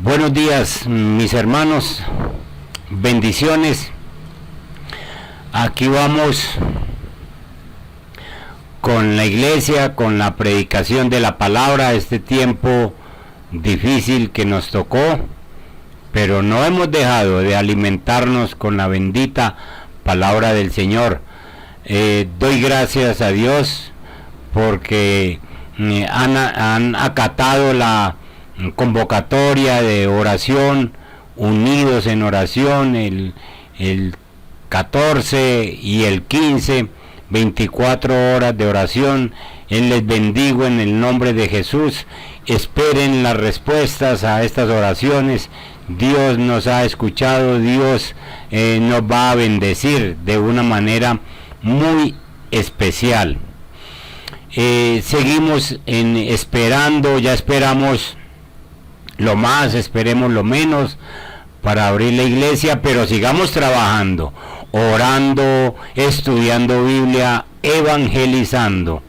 Buenos días, mis hermanos, bendiciones. Aquí vamos con la iglesia, con la predicación de la palabra, este tiempo difícil que nos tocó, pero no hemos dejado de alimentarnos con la bendita palabra del Señor. Doy gracias a Dios porque han acatado la convocatoria de oración, unidos en oración, el 14 y el 15, 24 horas de oración. Les bendigo en el nombre de Jesús. Esperen las respuestas a estas oraciones. Dios nos ha escuchado, Dios nos va a bendecir de una manera muy especial. Seguimos esperando, ya esperamos lo más, esperemos lo menos para abrir la iglesia, pero sigamos trabajando, orando, estudiando Biblia, evangelizando.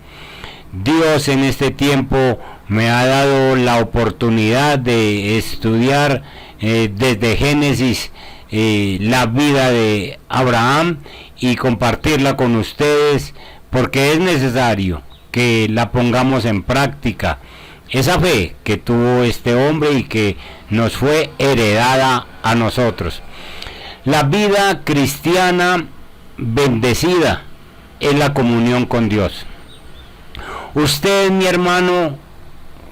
Dios en este tiempo me ha dado la oportunidad de estudiar desde Génesis la vida de Abraham y compartirla con ustedes, porque es necesario que la pongamos en práctica. Esa fe que tuvo este hombre y que nos fue heredada a nosotros. La vida cristiana bendecida es la comunión con Dios. Usted, mi hermano,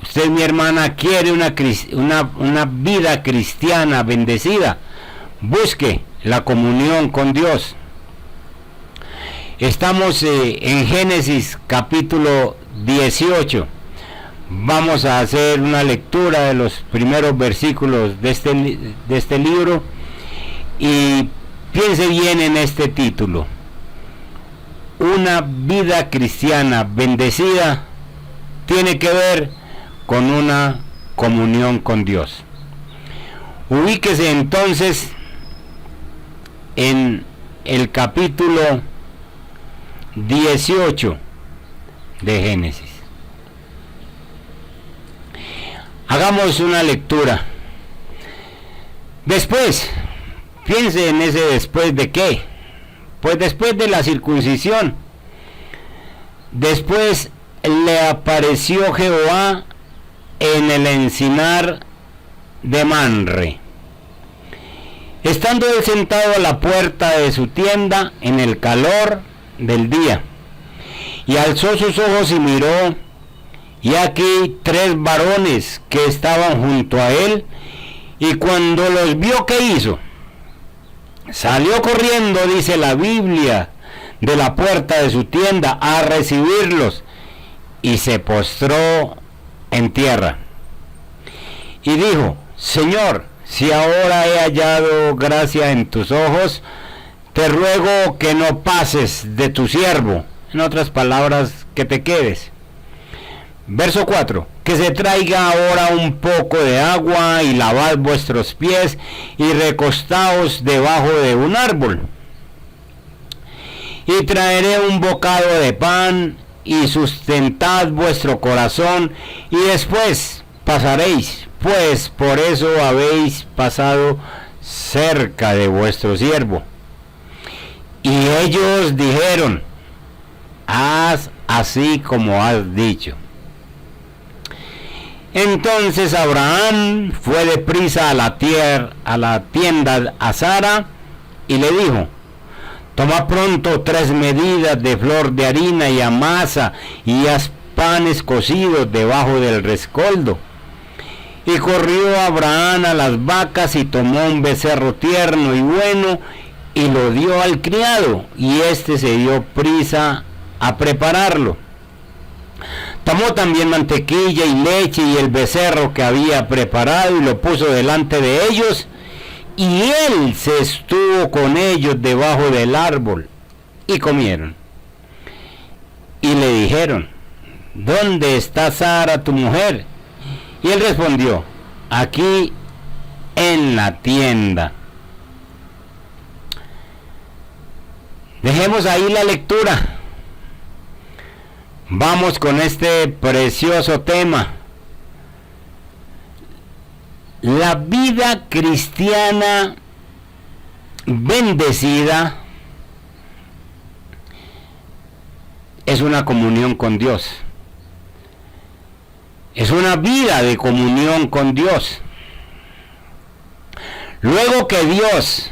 usted, mi hermana, quiere una vida cristiana bendecida. Busque la comunión con Dios. Estamos en Génesis capítulo 18. Vamos a hacer una lectura de los primeros versículos de este libro y piense bien en este título: una vida cristiana bendecida tiene que ver con una comunión con Dios. Ubíquese entonces en el capítulo 18 de Génesis. Hagamos una lectura. Después, piense en ese después de qué. Pues después de la circuncisión. Después le apareció Jehová en el encinar de Manre, estando él sentado a la puerta de su tienda en el calor del día. Y alzó sus ojos y miró, y aquí 3 varones que estaban junto a él, y cuando los vio, ¿qué hizo? Salió corriendo, dice la Biblia, de la puerta de su tienda a recibirlos, y se postró en tierra. Y dijo: Señor, si ahora he hallado gracia en tus ojos, te ruego que no pases de tu siervo. En otras palabras, que te quedes. Verso 4. Que se traiga ahora un poco de agua y lavad vuestros pies y recostaos debajo de un árbol. Y traeré un bocado de pan y sustentad vuestro corazón y después pasaréis, pues por eso habéis pasado cerca de vuestro siervo. Y ellos dijeron: haz así como has dicho. Entonces Abraham fue deprisa a la tienda a Sara y le dijo: toma pronto 3 medidas de flor de harina y amasa y haz panes cocidos debajo del rescoldo. Y corrió Abraham a las vacas y tomó un becerro tierno y bueno y lo dio al criado, y éste se dio prisa a prepararlo. Tomó también mantequilla y leche y el becerro que había preparado y lo puso delante de ellos, y él se estuvo con ellos debajo del árbol, y comieron. Y le dijeron: ¿dónde está Sara tu mujer? Y él respondió: aquí en la tienda. Dejemos ahí la lectura. Vamos con este precioso tema: La vida cristiana bendecida es una comunión con Dios. Es una vida de comunión con Dios. Luego que Dios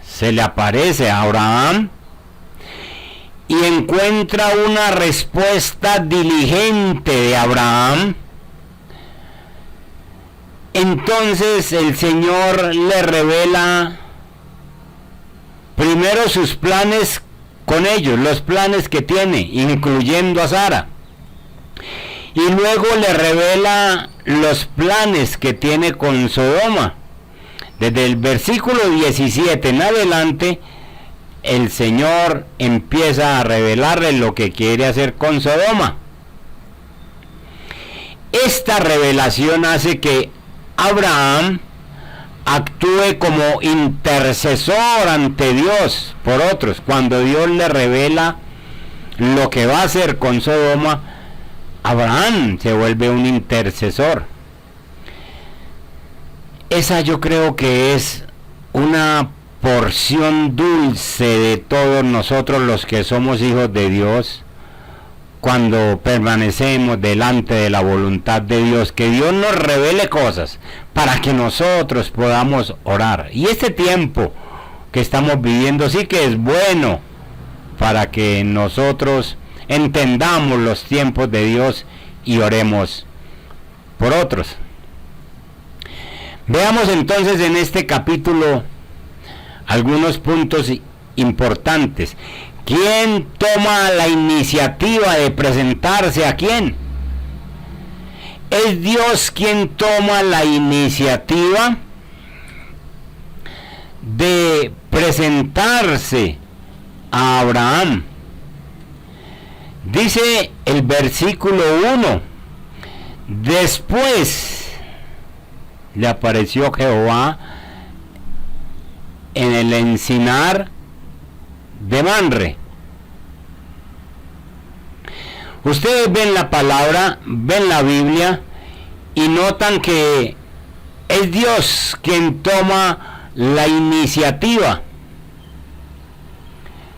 se le aparece a Abraham y encuentra una respuesta diligente de Abraham, entonces el Señor le revela primero sus planes con ellos, los planes que tiene, incluyendo a Sara. Y luego le revela los planes que tiene con Sodoma. Desde el versículo 17 en adelante, el Señor empieza a revelarle lo que quiere hacer con Sodoma. Esta revelación hace que Abraham actúe como intercesor ante Dios por otros. Cuando Dios le revela lo que va a hacer con Sodoma, Abraham se vuelve un intercesor. Esa yo creo que es una porción dulce de todos nosotros los que somos hijos de Dios, cuando permanecemos delante de la voluntad de Dios, que Dios nos revele cosas para que nosotros podamos orar. Y este tiempo que estamos viviendo sí que es bueno para que nosotros entendamos los tiempos de Dios y oremos por otros. Veamos entonces en este capítulo algunos puntos importantes. ¿Quién toma la iniciativa de presentarse a quién? Es Dios quien toma la iniciativa de presentarse a Abraham. Dice el versículo 1: después le apareció Jehová en el encinar de Manre. Ustedes ven la palabra, ven la Biblia y notan que es Dios quien toma la iniciativa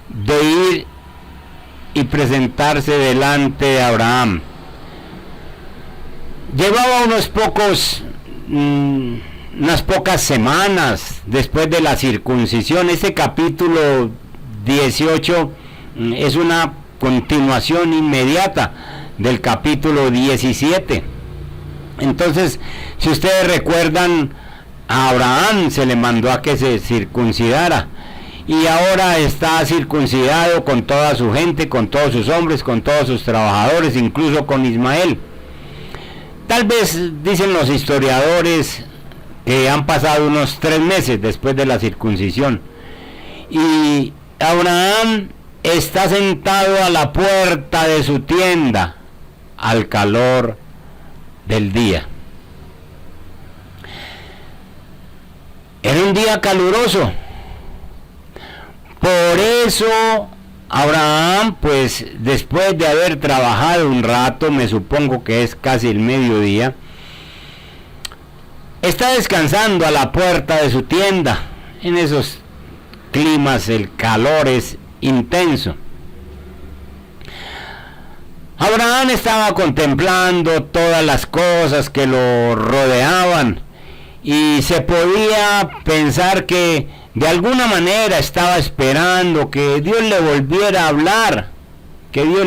de ir y presentarse delante de Abraham. Llevaba unas pocas semanas después de la circuncisión. Este capítulo 18 es una continuación inmediata del capítulo 17. Entonces, si ustedes recuerdan, a Abraham se le mandó a que se circuncidara, y ahora está circuncidado con toda su gente, con todos sus hombres, con todos sus trabajadores, incluso con Ismael. Tal vez dicen los historiadores que han pasado unos 3 meses después de la circuncisión, y Abraham está sentado a la puerta de su tienda al calor del día. Era un día caluroso. Por eso Abraham, pues después de haber trabajado un rato, me supongo que es casi el mediodía, está descansando a la puerta de su tienda. En esos climas el calor es intenso. Abraham estaba contemplando todas las cosas que lo rodeaban y se podía pensar que de alguna manera estaba esperando que Dios le volviera a hablar, que Dios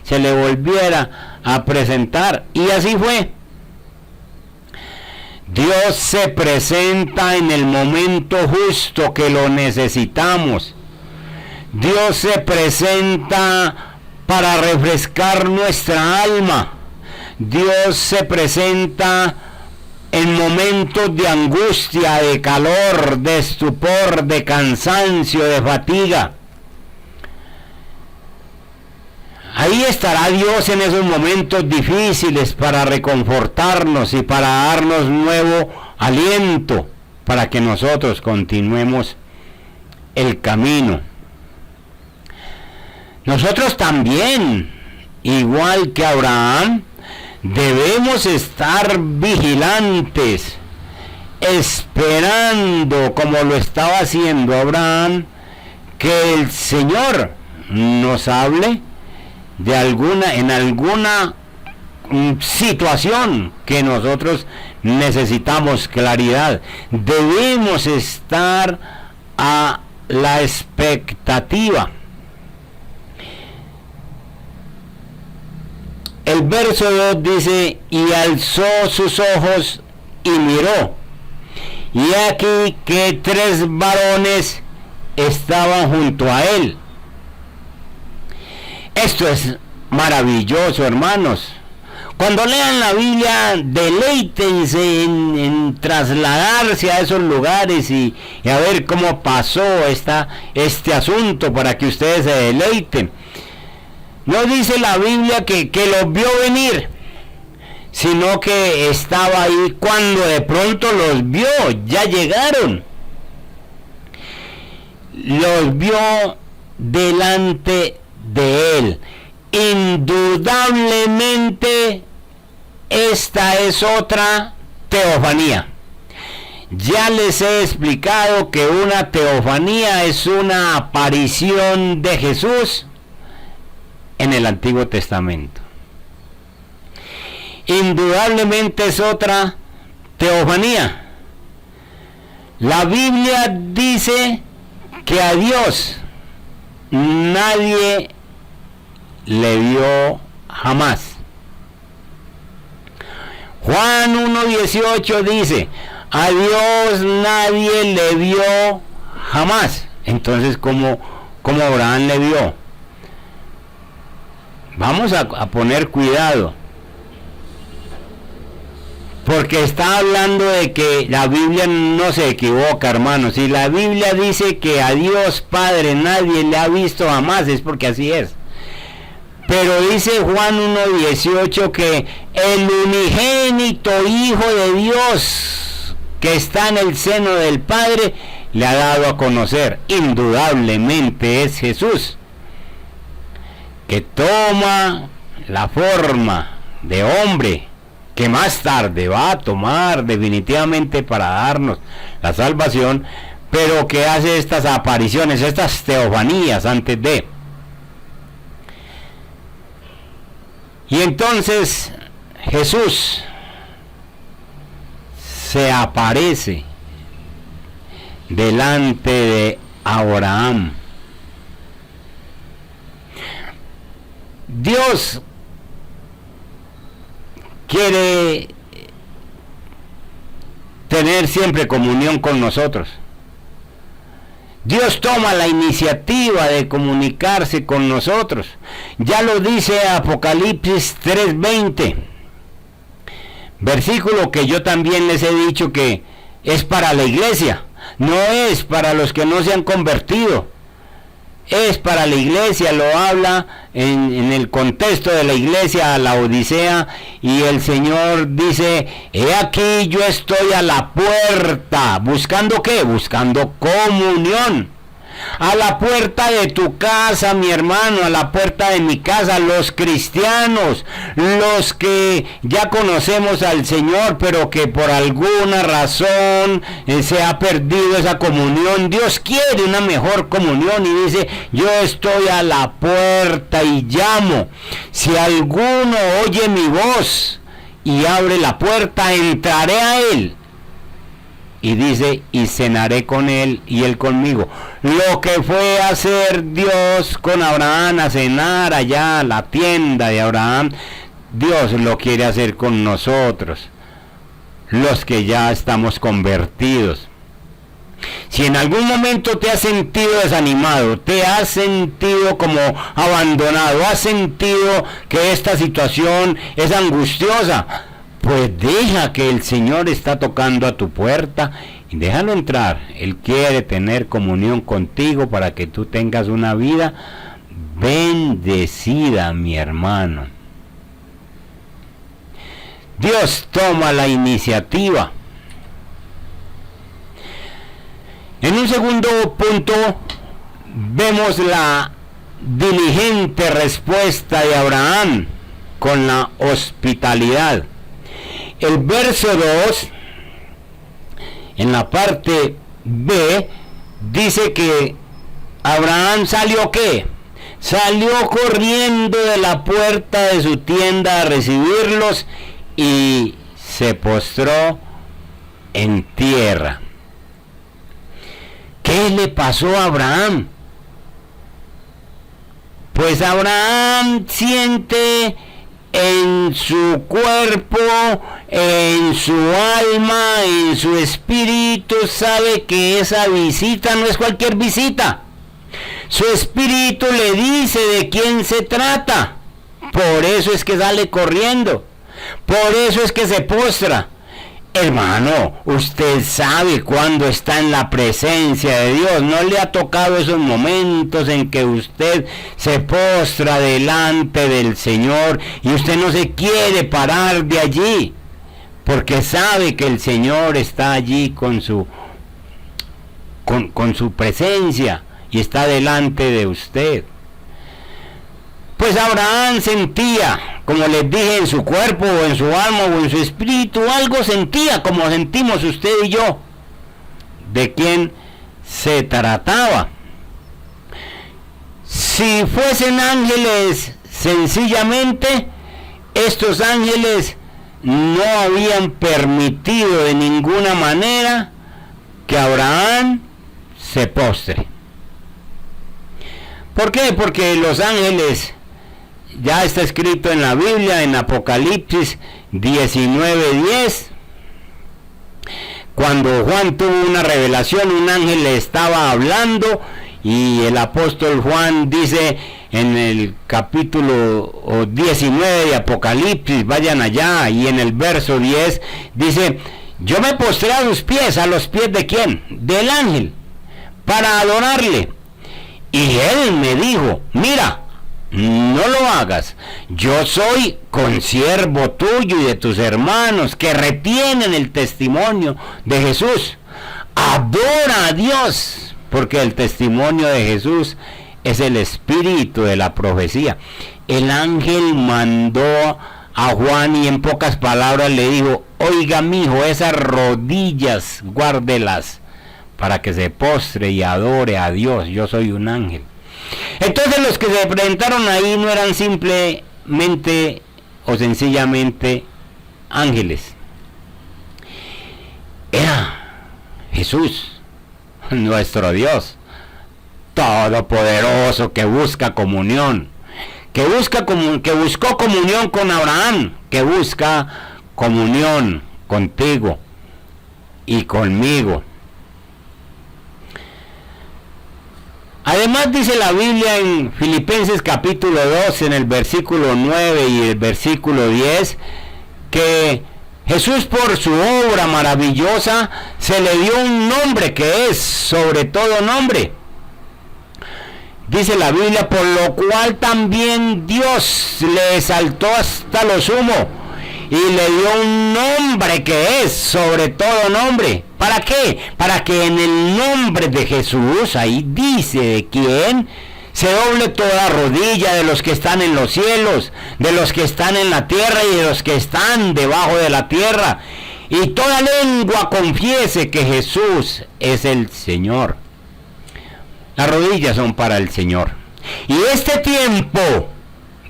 se le volviera a presentar, y así fue. Dios se presenta en el momento justo que lo necesitamos. Dios se presenta para refrescar nuestra alma. Dios se presenta en momentos de angustia, de calor, de estupor, de cansancio, de fatiga. Ahí estará Dios en esos momentos difíciles para reconfortarnos y para darnos nuevo aliento para que nosotros continuemos el camino. Nosotros también, igual que Abraham, debemos estar vigilantes esperando, como lo estaba haciendo Abraham, que el Señor nos hable en alguna situación que nosotros necesitamos claridad. Debemos estar a la expectativa. El verso 2 dice: y alzó sus ojos y miró, y aquí que 3 varones estaban junto a él. Esto es maravilloso, hermanos. Cuando lean la Biblia, deleítense en trasladarse a esos lugares y a ver cómo pasó este asunto, para que ustedes se deleiten. No dice la Biblia que los vio venir, sino que estaba ahí cuando de pronto los vio, ya llegaron. Los vio delante de él. Indudablemente esta es otra teofanía. Ya les he explicado que una teofanía es una aparición de Jesús en el Antiguo Testamento. Indudablemente es otra teofanía. La Biblia dice que a Dios nadie le vio jamás. Juan 1:18 dice: a Dios nadie le vio jamás. Entonces, ¿cómo Abraham le vio? Vamos a poner cuidado, porque está hablando de que la Biblia no se equivoca, hermanos. Si la Biblia dice que a Dios Padre nadie le ha visto jamás, es porque así es. Pero dice Juan 1:18 que el unigénito Hijo de Dios, que está en el seno del Padre, le ha dado a conocer. Indudablemente es Jesús, que toma la forma de hombre, que más tarde va a tomar definitivamente para darnos la salvación, pero que hace estas apariciones, estas teofanías antes de. Y entonces Jesús se aparece delante de Abraham. Dios quiere tener siempre comunión con nosotros. Dios toma la iniciativa de comunicarse con nosotros. Ya lo dice Apocalipsis 3:20, versículo que yo también les he dicho que es para la iglesia, no es para los que no se han convertido. Es para la iglesia, lo habla en el contexto de la iglesia a la Odisea, y el Señor dice: he aquí yo estoy a la puerta. ¿Buscando qué? Buscando comunión. A la puerta de tu casa, mi hermano, a la puerta de mi casa, los cristianos, los que ya conocemos al Señor, pero que por alguna razón se ha perdido esa comunión. Dios quiere una mejor comunión y dice: yo estoy a la puerta y llamo. Si alguno oye mi voz y abre la puerta, entraré a él. Y dice: y cenaré con él y él conmigo. Lo que fue a hacer Dios con Abraham, a cenar allá a la tienda de Abraham, Dios lo quiere hacer con nosotros, los que ya estamos convertidos. Si en algún momento te has sentido desanimado, te has sentido como abandonado, has sentido que esta situación es angustiosa, pues deja que el Señor está tocando a tu puerta y déjalo entrar. Él quiere tener comunión contigo para que tú tengas una vida bendecida, mi hermano. Dios toma la iniciativa. En un segundo punto vemos la diligente respuesta de Abraham con la hospitalidad. El verso 2 en la parte B, dice que Abraham salió ¿qué? Salió corriendo de la puerta de su tienda a recibirlos y se postró en tierra. ¿Qué le pasó a Abraham? Pues Abraham siente en su cuerpo, en su alma, en su espíritu, sabe que esa visita no es cualquier visita. Su espíritu le dice de quién se trata. Por eso es que sale corriendo. Por eso es que se postra. Hermano, usted sabe cuando está en la presencia de Dios. ¿No le ha tocado esos momentos en que usted se postra delante del Señor y usted no se quiere parar de allí? Porque sabe que el Señor está allí con su presencia y está delante de usted. Pues Abraham sentía, como les dije, en su cuerpo o en su alma o en su espíritu, algo sentía como sentimos usted y yo. ¿De quién se trataba? Si fuesen ángeles, sencillamente, estos ángeles no habían permitido de ninguna manera que Abraham se postre. ¿Por qué? Porque los ángeles, ya está escrito en la Biblia, en Apocalipsis 19:10, cuando Juan tuvo una revelación, un ángel le estaba hablando y el apóstol Juan dice en el capítulo 19 de Apocalipsis, vayan allá, y en el verso 10 dice: yo me postré a los pies de ¿quién? Del ángel, para adorarle. Y él me dijo: mira, no lo hagas, yo soy consiervo tuyo y de tus hermanos que retienen el testimonio de Jesús. Adora a Dios, porque el testimonio de Jesús es el espíritu de la profecía. El ángel mandó a Juan y en pocas palabras le dijo: oiga, mijo, esas rodillas guárdelas para que se postre y adore a Dios. Yo soy un ángel. Entonces los que se presentaron ahí no eran simplemente o sencillamente ángeles. Era Jesús, nuestro Dios todopoderoso, que busca comunión, que buscó comunión con Abraham, que busca comunión contigo y conmigo. Además dice la Biblia en Filipenses capítulo 2, en el versículo 9 y el versículo 10, que Jesús, por su obra maravillosa, se le dio un nombre que es sobre todo nombre. Dice la Biblia: por lo cual también Dios le exaltó hasta lo sumo y le dio un nombre que es sobre todo nombre. ¿Para qué? Para que en el nombre de Jesús, ahí dice de quién, se doble toda rodilla de los que están en los cielos, de los que están en la tierra y de los que están debajo de la tierra, y toda lengua confiese que Jesús es el Señor. Las rodillas son para el Señor. Y este tiempo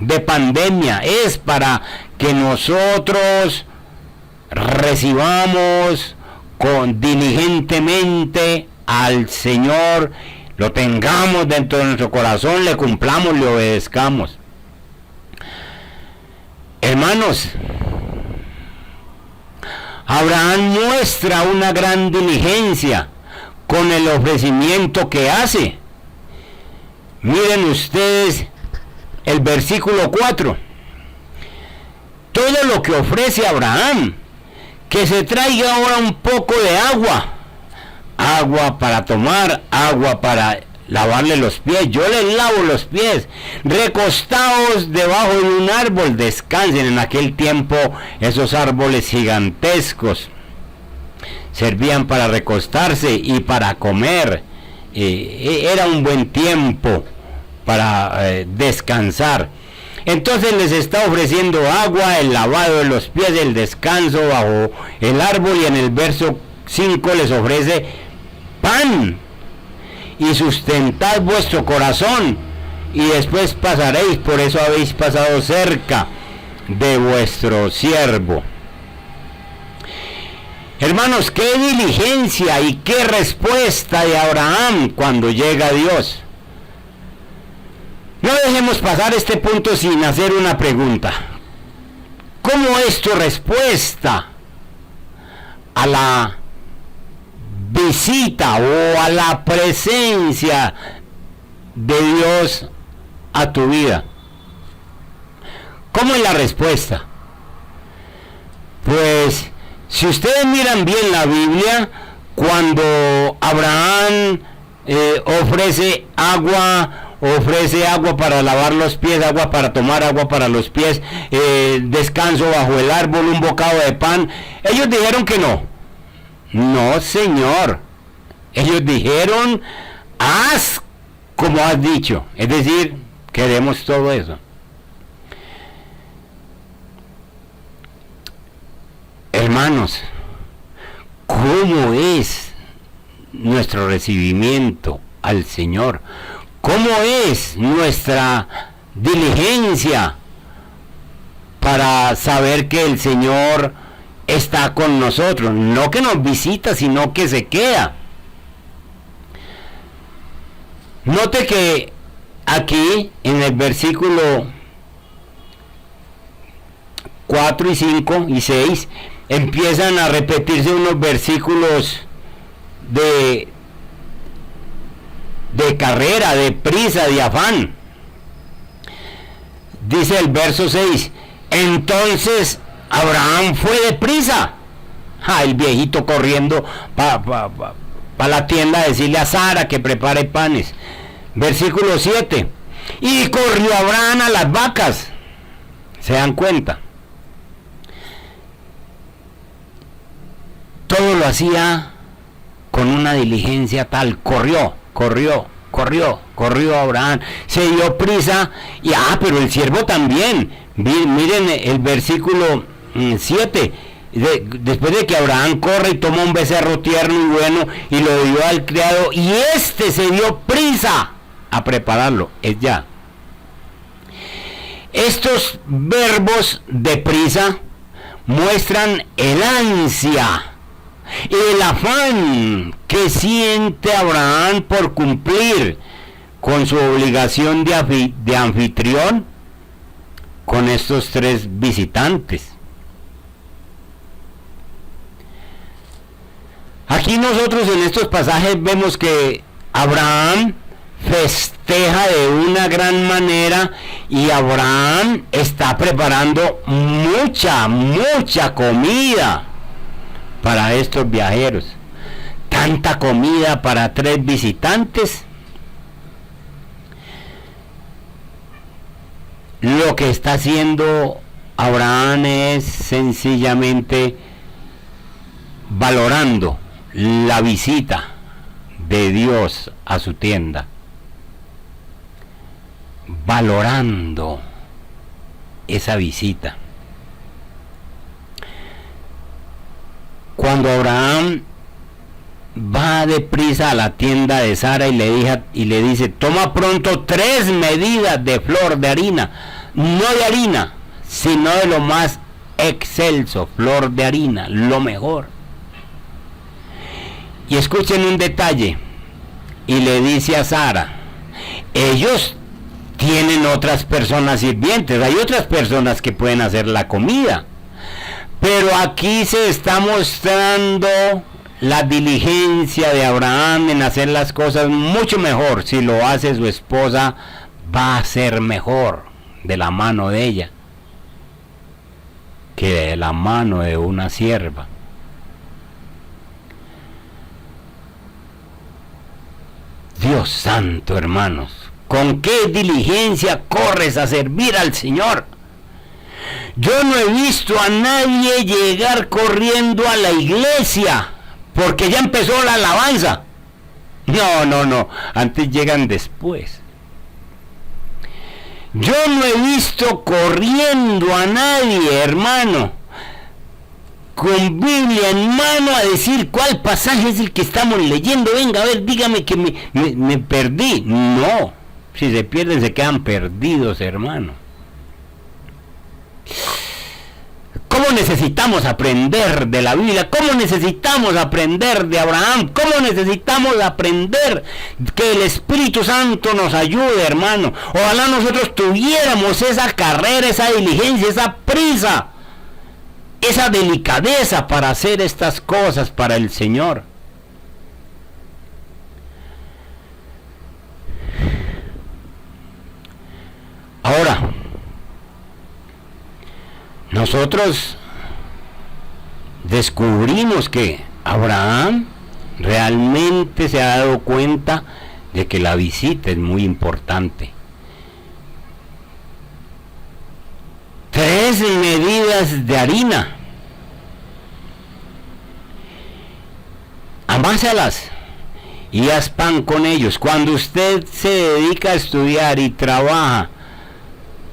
de pandemia es para que nosotros recibamos diligentemente al Señor, lo tengamos dentro de nuestro corazón, le cumplamos, le obedezcamos. Hermanos, Abraham muestra una gran diligencia con el ofrecimiento que hace. Miren ustedes el versículo 4. Todo lo que ofrece Abraham: que se traiga ahora un poco de agua para tomar, agua para lavarle los pies. Yo les lavo los pies. Recostaos debajo de un árbol, descansen. En aquel tiempo esos árboles gigantescos servían para recostarse y para comer. Era un buen tiempo para descansar. Entonces les está ofreciendo agua, el lavado de los pies, el descanso bajo el árbol, y en el verso 5 les ofrece pan y sustentad vuestro corazón y después pasaréis, por eso habéis pasado cerca de vuestro siervo. Hermanos, qué diligencia y qué respuesta de Abraham cuando llega Dios. No dejemos pasar este punto sin hacer una pregunta. ¿Cómo es tu respuesta a la visita o a la presencia de Dios a tu vida? ¿Cómo es la respuesta? Pues, si ustedes miran bien la Biblia, cuando Abraham ofrece agua para lavar los pies, agua para tomar, agua para los pies, descanso bajo el árbol, un bocado de pan, ellos dijeron que no. No, Señor. Ellos dijeron, haz como has dicho. Es decir, queremos todo eso. Hermanos, ¿cómo es nuestro recibimiento al Señor? ¿Cómo es nuestra diligencia para saber que el Señor está con nosotros? No que nos visita, sino que se queda. Note que aquí en el versículo 4 y 5 y 6 empiezan a repetirse unos versículos de carrera, de prisa, de afán. Dice el verso 6, entonces Abraham fue deprisa. El viejito corriendo para la tienda a decirle a Sara que prepare panes. Versículo 7, y corrió Abraham a las vacas. ¿Se dan cuenta? Todo lo hacía con una diligencia tal. Corrió Abraham, se dio prisa, y pero el siervo también. Miren el versículo 7, después de que Abraham corre y toma un becerro tierno y bueno y lo dio al criado, y este se dio prisa a prepararlo. Es ya. Estos verbos de prisa muestran el ansia y el afán que siente Abraham por cumplir con su obligación de anfitrión con estos 3 visitantes. Aquí nosotros en estos pasajes vemos que Abraham festeja de una gran manera, y Abraham está preparando mucha comida para estos viajeros. Tanta comida para 3 visitantes. Lo que está haciendo Abraham es sencillamente valorando la visita de Dios a su tienda. Valorando esa visita. Cuando Abraham va deprisa a la tienda de Sara y le dice, toma pronto 3 medidas de flor de harina, no de harina, sino de lo más excelso, flor de harina, lo mejor. Y escuchen un detalle, y le dice a Sara, ellos tienen otras personas sirvientes, hay otras personas que pueden hacer la comida, pero aquí se está mostrando la diligencia de Abraham en hacer las cosas mucho mejor. Si lo hace su esposa, va a ser mejor de la mano de ella que de la mano de una sierva. Dios santo, hermanos, ¿con qué diligencia corres a servir al Señor? Yo no he visto a nadie llegar corriendo a la iglesia porque ya empezó la alabanza. No, antes llegan después. Yo no he visto corriendo a nadie, hermano, con Biblia en mano a decir cuál pasaje es el que estamos leyendo. Venga, a ver, dígame que me perdí. No, si se pierden se quedan perdidos, hermano. ¿Cómo necesitamos aprender de la Biblia? ¿Cómo necesitamos aprender de Abraham? ¿Cómo necesitamos aprender que el Espíritu Santo nos ayude, hermano? Ojalá nosotros tuviéramos esa carrera, esa diligencia, esa prisa, esa delicadeza para hacer estas cosas para el Señor. Ahora, nosotros descubrimos que Abraham realmente se ha dado cuenta de que la visita es muy importante. 3 medidas de harina. Amásalas y haz pan con ellos. Cuando usted se dedica a estudiar y trabaja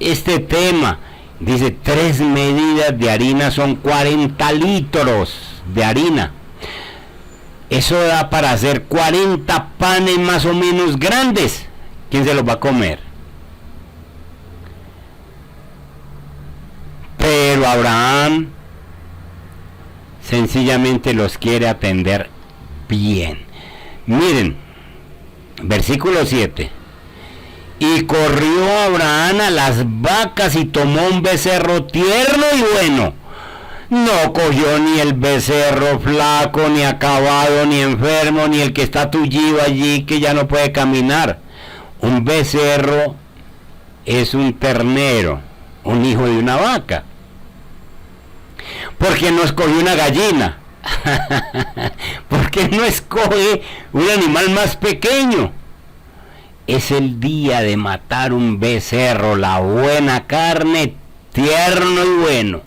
este tema, dice 3 medidas de harina son 40 litros de harina. Eso da para hacer 40 panes más o menos grandes. ¿Quién se los va a comer? Pero Abraham sencillamente los quiere atender bien. Miren, versículo 7. Y corrió Abraham a las vacas y tomó un becerro tierno y bueno. No cogió ni el becerro flaco, ni acabado, ni enfermo, ni el que está tullido allí que ya no puede caminar. Un becerro es un ternero, un hijo de una vaca. ¿Por qué no escogió una gallina? ¿Por qué no escoge un animal más pequeño? Es el día de matar un becerro, la buena carne, tierno y bueno.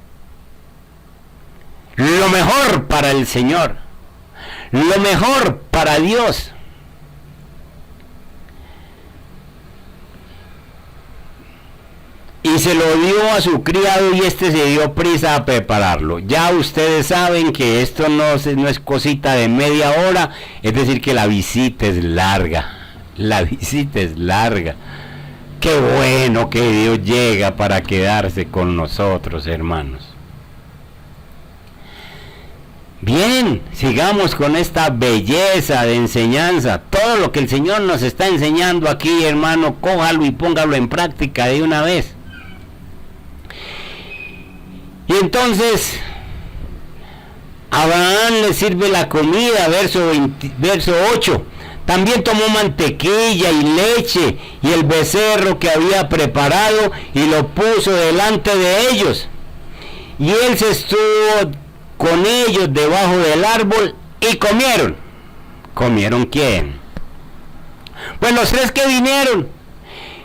Lo mejor para el Señor, lo mejor para Dios. Y se lo dio a su criado y este se dio prisa a prepararlo. Ya ustedes saben que esto no es cosita de media hora, es decir que la visita es larga. La visita es larga. Qué bueno que Dios llega para quedarse con nosotros, hermanos. Bien, sigamos con esta belleza de enseñanza. Todo lo que el Señor nos está enseñando aquí, hermano, cójalo y póngalo en práctica de una vez. Y entonces, Abraham le sirve la comida, verso 8. También tomó mantequilla y leche y el becerro que había preparado y lo puso delante de ellos. Y él se estuvo con ellos debajo del árbol y comieron. ¿Comieron quién? Pues los 3 que vinieron.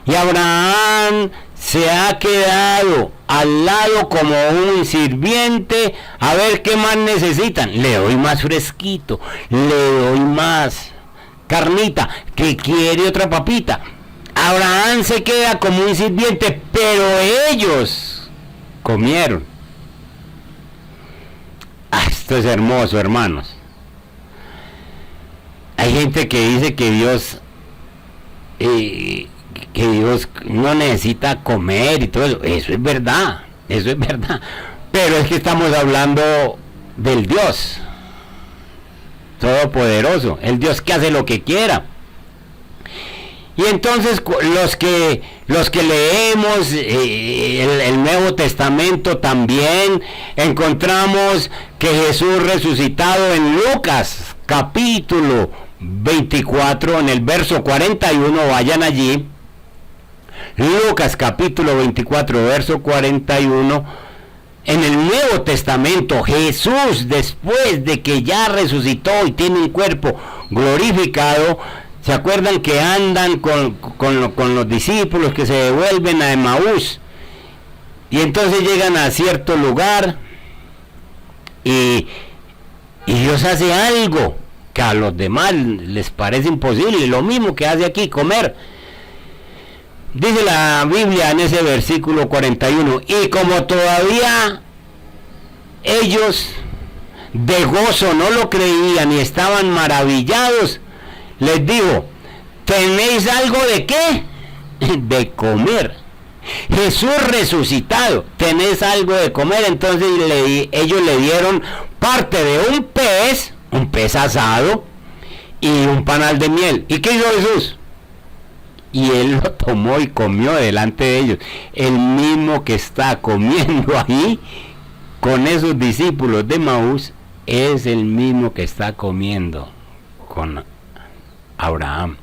Y Abraham se ha quedado al lado como un sirviente a ver qué más necesitan. Le doy más fresquito, le doy más carnita, que quiere otra papita. Abraham se queda como un sirviente, pero ellos comieron. Esto es hermoso, hermanos. Hay gente que dice que Dios no necesita comer y todo eso. Eso es verdad, pero es que estamos hablando del Dios Todopoderoso, el Dios que hace lo que quiera. Y entonces los que leemos el Nuevo Testamento también encontramos que Jesús resucitado en Lucas capítulo 24 en el verso 41, vayan allí. Lucas capítulo 24 verso 41. En el Nuevo Testamento, Jesús, después de que ya resucitó y tiene un cuerpo glorificado, ¿se acuerdan que andan con los discípulos que se devuelven a Emaús? Y entonces llegan a cierto lugar y Dios hace algo que a los demás les parece imposible, lo mismo que hace aquí, comer. Dice la Biblia en ese versículo 41, y como todavía ellos de gozo no lo creían y estaban maravillados, les dijo, ¿tenéis algo de qué? De comer. Jesús resucitado, ¿tenés algo de comer? Entonces ellos le dieron parte de un pez asado y un panal de miel. ¿Y qué hizo Jesús? Y él lo tomó y comió delante de ellos. El mismo que está comiendo ahí con esos discípulos de Maús es el mismo que está comiendo con Abraham.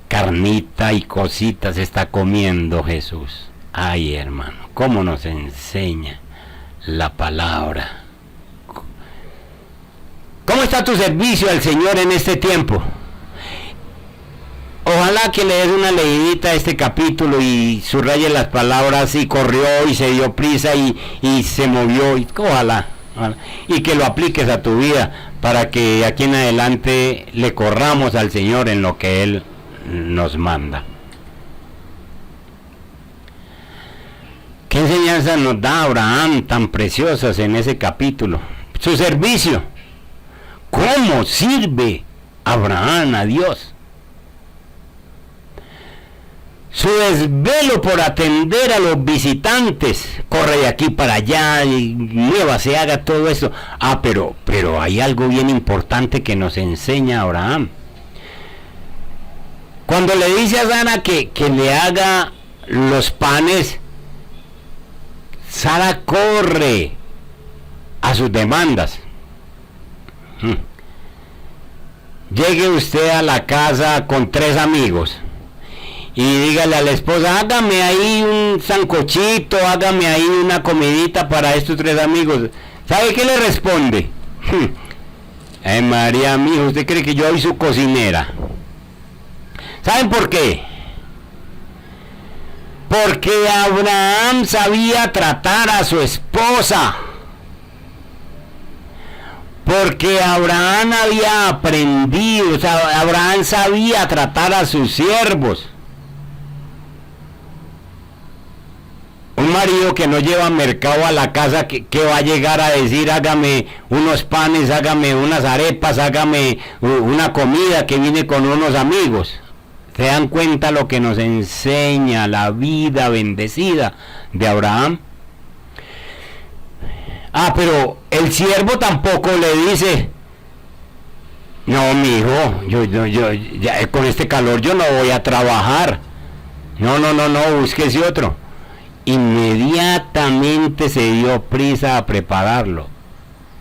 Carnita y cositas está comiendo Jesús. Ay, hermano, cómo nos enseña la palabra. ¿Cómo está tu servicio al Señor en este tiempo? Ojalá que le des una leidita a este capítulo y subraye las palabras y corrió y se dio prisa y se movió. Ojalá. Y que lo apliques a tu vida para que aquí en adelante le corramos al Señor en lo que Él nos manda. ¿Qué enseñanzas nos da Abraham tan preciosas en ese capítulo? Su servicio. ¿Cómo sirve Abraham a Dios? Su desvelo por atender a los visitantes, corre de aquí para allá y muévase, haga todo eso. Pero hay algo bien importante que nos enseña Abraham. Cuando le dice a Sara que le haga los panes, Sara corre a sus demandas. Llegue usted a la casa con 3 amigos y dígale a la esposa, hágame ahí un sancochito, hágame ahí una comidita para estos 3 amigos. ¿Sabe qué le responde? Ay, María, mijo, ¿usted cree que yo soy su cocinera? ¿Saben por qué? Porque Abraham sabía tratar a su esposa. Porque Abraham había aprendido, o sea, Abraham sabía tratar a sus siervos. Un marido que no lleva mercado a la casa, que va a llegar a decir, hágame unos panes, hágame unas arepas, hágame una comida que viene con unos amigos. ¿Se dan cuenta lo que nos enseña la vida bendecida de Abraham? Pero el siervo tampoco le dice, no, mijo, yo ya, con este calor yo no voy a trabajar. No, búsquese otro. Inmediatamente se dio prisa a prepararlo,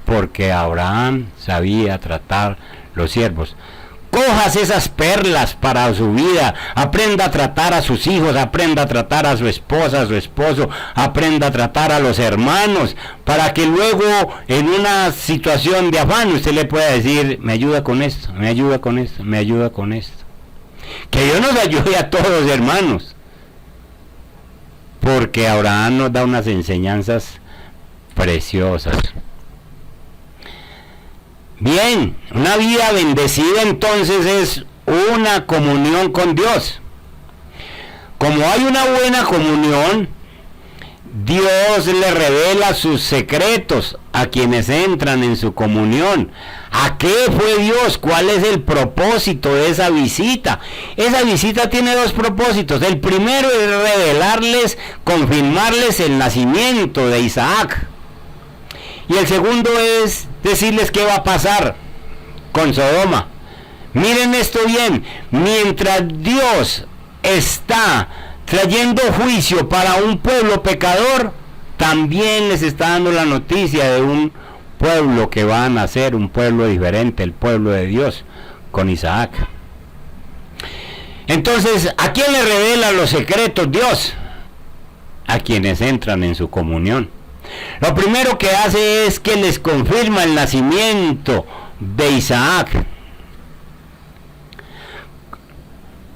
porque Abraham sabía tratar los siervos. Cojas esas perlas para su vida, aprenda a tratar a sus hijos, aprenda a tratar a su esposa, a su esposo, aprenda a tratar a los hermanos, para que luego en una situación de afán usted le pueda decir, me ayuda con esto, me ayuda con esto, me ayuda con esto. Que Dios nos ayude a todos, hermanos, porque Abraham nos da unas enseñanzas preciosas. Bien, una vida bendecida entonces es una comunión con Dios. Como hay una buena comunión, Dios le revela sus secretos a quienes entran en su comunión. ¿A qué fue Dios? ¿Cuál es el propósito de esa visita? Esa visita tiene 2 propósitos. El primero es revelarles, confirmarles el nacimiento de Isaac. Y el segundo es decirles qué va a pasar con Sodoma. Miren esto bien, mientras Dios está trayendo juicio para un pueblo pecador, también les está dando la noticia de un pueblo que va a nacer, un pueblo diferente, el pueblo de Dios, con Isaac. Entonces, ¿a quién le revela los secretos Dios? A quienes entran en su comunión. Lo primero que hace es que les confirma el nacimiento de Isaac.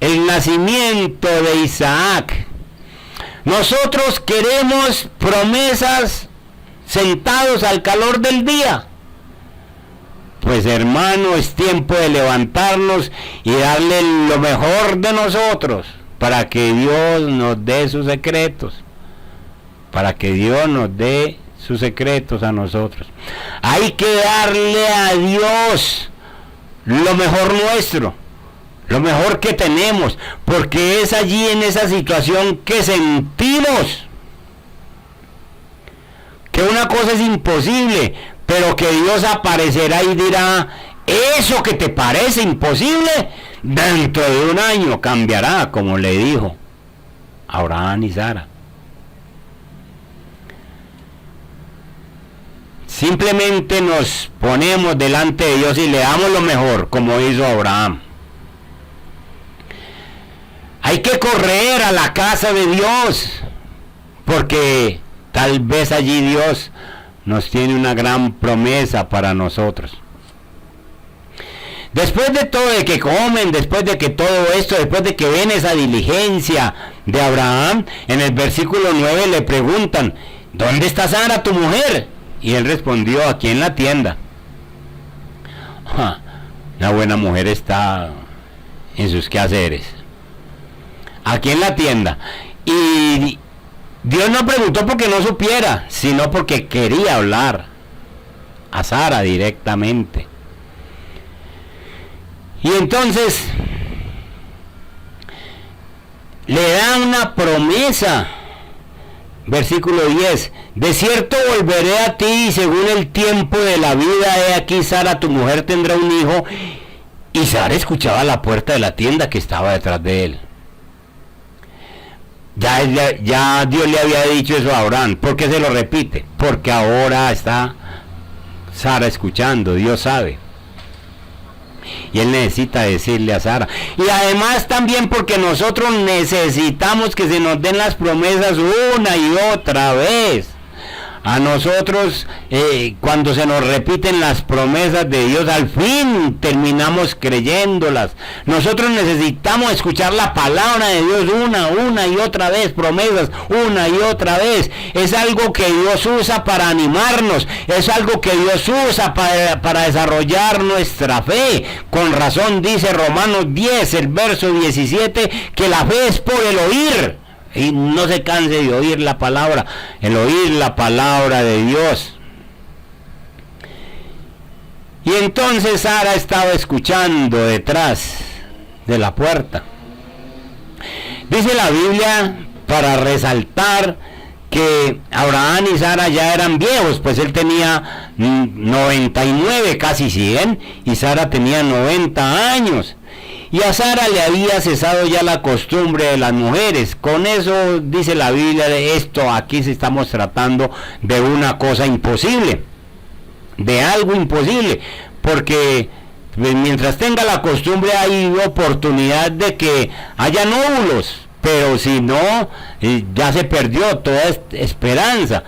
El nacimiento de Isaac. Nosotros queremos promesas sentados al calor del día. Pues hermano, es tiempo de levantarnos y darle lo mejor de nosotros para que Dios nos dé sus secretos, para que Dios nos dé sus secretos a nosotros. Hay que darle a Dios lo mejor nuestro, lo mejor que tenemos, porque es allí en esa situación que sentimos que una cosa es imposible, pero que Dios aparecerá y dirá: eso que te parece imposible, dentro de un año cambiará, como le dijo a Abraham y Sara. Simplemente nos ponemos delante de Dios y le damos lo mejor, como hizo Abraham. Hay que correr a la casa de Dios, porque tal vez allí Dios nos tiene una gran promesa para nosotros. Después de todo, de que comen, después de que todo esto, después de que ven esa diligencia de Abraham, en el versículo 9 le preguntan: ¿dónde está Sara, tu mujer? Y él respondió: aquí en la tienda. La buena mujer está en sus quehaceres. Aquí en la tienda. Y Dios no preguntó porque no supiera, sino porque quería hablar a Sara directamente. Y entonces le da una promesa. Versículo 10: de cierto volveré a ti, y según el tiempo de la vida, he aquí Sara tu mujer tendrá un hijo. Y Sara escuchaba la puerta de la tienda que estaba detrás de él. Ya Dios le había dicho eso a Abraham. ¿Por qué se lo repite? Porque ahora está Sara escuchando. Dios sabe. Y él necesita decirle a Sara. Y además también porque nosotros necesitamos que se nos den las promesas una y otra vez. A nosotros, cuando se nos repiten las promesas de Dios, al fin terminamos creyéndolas. Nosotros necesitamos escuchar la palabra de Dios una y otra vez, promesas una y otra vez. Es algo que Dios usa para animarnos, es algo que Dios usa para desarrollar nuestra fe. Con razón dice Romanos 10, el verso 17, que la fe es por el oír. Y no se canse de oír la palabra, el oír la palabra de Dios. Y entonces Sara estaba escuchando detrás de la puerta. Dice la Biblia, para resaltar, que Abraham y Sara ya eran viejos, pues él tenía 99, casi 100, y Sara tenía 90 años. Y a Sara le había cesado ya la costumbre de las mujeres. Con eso dice la Biblia de esto, aquí se estamos tratando de una cosa imposible, de algo imposible, porque mientras tenga la costumbre hay oportunidad de que haya óvulos, pero si no, ya se perdió toda esperanza.